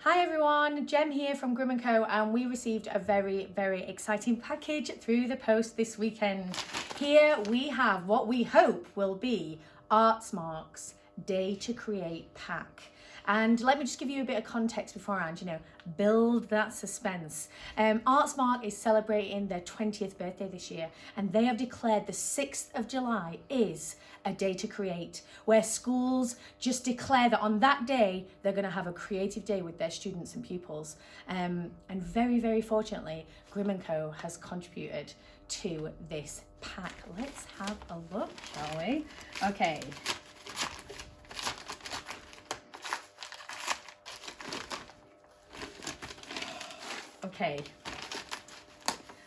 Hi everyone, Jem here from Grimm Co, and we received a very, very exciting package through the post this weekend. Here we have what we hope will be Artsmark's Day to Create pack. And let me just give you a bit of context beforehand, build that suspense. Artsmark is celebrating their 20th birthday this year, and they have declared the 6th of July is a day to create, where schools just declare that on that day, they're gonna have a creative day with their students and pupils. And very, very fortunately, Grimm Co has contributed to this pack. Let's have a look, shall we? Okay. Okay,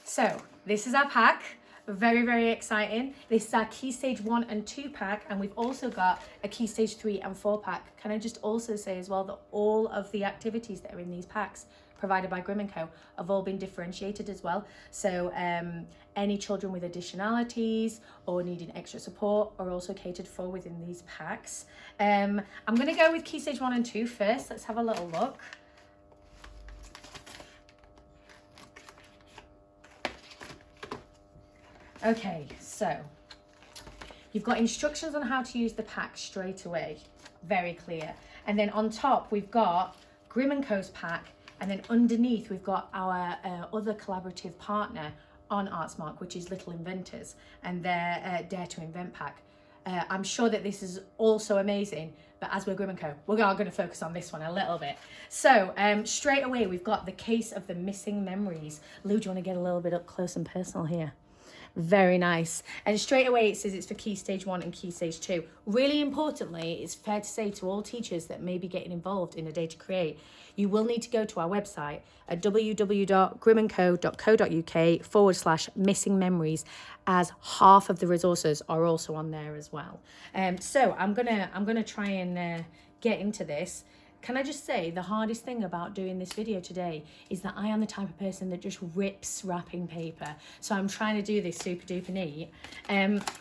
so this is our pack. Very, very exciting. This is our Key Stage 1 and 2 pack, and we've also got a Key Stage 3 and 4 pack. Can I just also say as well that all of the activities that are in these packs provided by Grimm Co have all been differentiated as well. So any children with additionalities or needing extra support are also catered for within these packs. I'm gonna go with Key Stage 1 and 2 first. Let's have a little look. Okay, so you've got instructions on how to use the pack straight away, very clear. And then on top, we've got Grimm Co's pack, and then underneath, we've got our other collaborative partner on Artsmark, which is Little Inventors, and their Dare to Invent pack. I'm sure that this is also amazing, but as we're Grimm Co, we're going to focus on this one a little bit. So straight away, we've got the case of the missing memories. Lou, do you want to get a little bit up close and personal here? Very nice. And straight away it says it's for Key Stage 1 and Key Stage 2. Really importantly, it's fair to say to all teachers that may be getting involved in a Day to Create, you will need to go to our website at www.grimmandco.co.uk/missing memories, as half of the resources are also on there as well. So I'm gonna try and get into this. Can I just say the hardest thing about doing this video today is that I am the type of person that just rips wrapping paper. So I'm trying to do this super duper neat.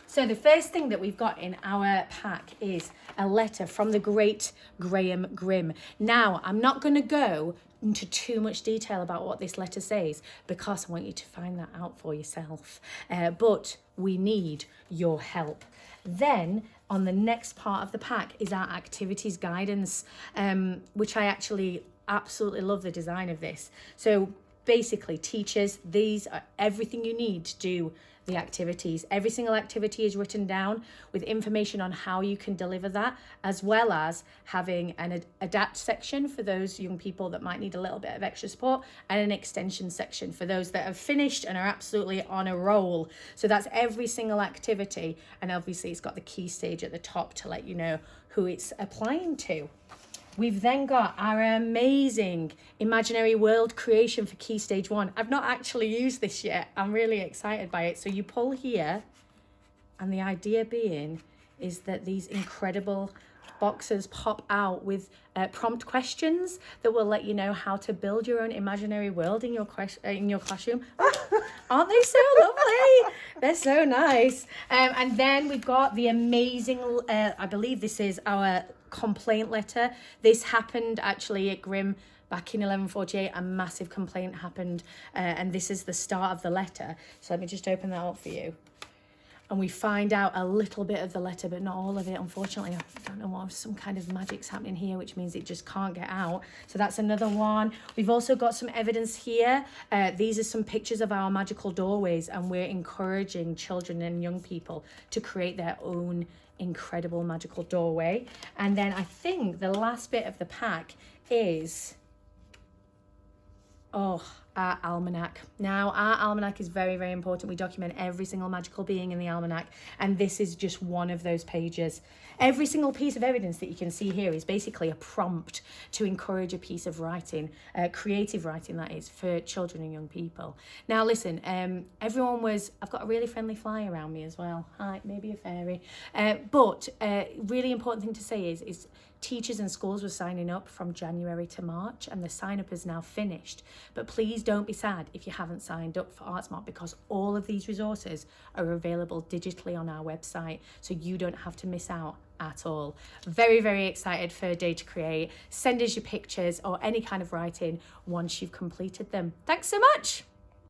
So the first thing that we've got in our pack is a letter from the great Graham Grimm. Now, I'm not going to go into too much detail about what this letter says because I want you to find that out for yourself. But we need your help. Then on the next part of the pack is our activities guidance, which I actually absolutely love the design of this. So basically, teachers, these are everything you need to do the activities. Every single activity is written down with information on how you can deliver that, as well as having an adapt section for those young people that might need a little bit of extra support, and an extension section for those that have finished and are absolutely on a roll. So that's every single activity, and obviously it's got the key stage at the top to let you know who it's applying to. We've then got our amazing imaginary world creation for Key Stage 1. I've not actually used this yet. I'm really excited by it. So you pull here, and the idea being is that these incredible boxes pop out with prompt questions that will let you know how to build your own imaginary world in your classroom. Aren't they so lovely? They're so nice. And then we've got the amazing, I believe this is our complaint letter. This happened actually at Grimm back in 1148. A massive complaint happened, and this is the start of the letter. So let me just open that up for you. And we find out a little bit of the letter, but not all of it, unfortunately. I don't know what, some kind of magic's happening here, which means it just can't get out. So that's another one. We've also got some evidence here. These are some pictures of our magical doorways, and we're encouraging children and young people to create their own incredible magical doorway. And then I think the last bit of the pack is our almanac. Now, our almanac is very, very important. We document every single magical being in the almanac, and this is just one of those pages. Every single piece of evidence that you can see here is basically a prompt to encourage a piece of writing, creative writing that is, for children and young people. Now listen, everyone was, I've got a really friendly fly around me as well. Hi, maybe a fairy. But really important thing to say is teachers and schools were signing up from January to March, and the sign up is now finished. But please don't be sad if you haven't signed up for Artsmark, because all of these resources are available digitally on our website, so you don't have to miss out at all. Very, very excited for Day to Create. Send us your pictures or any kind of writing once you've completed them. Thanks so much.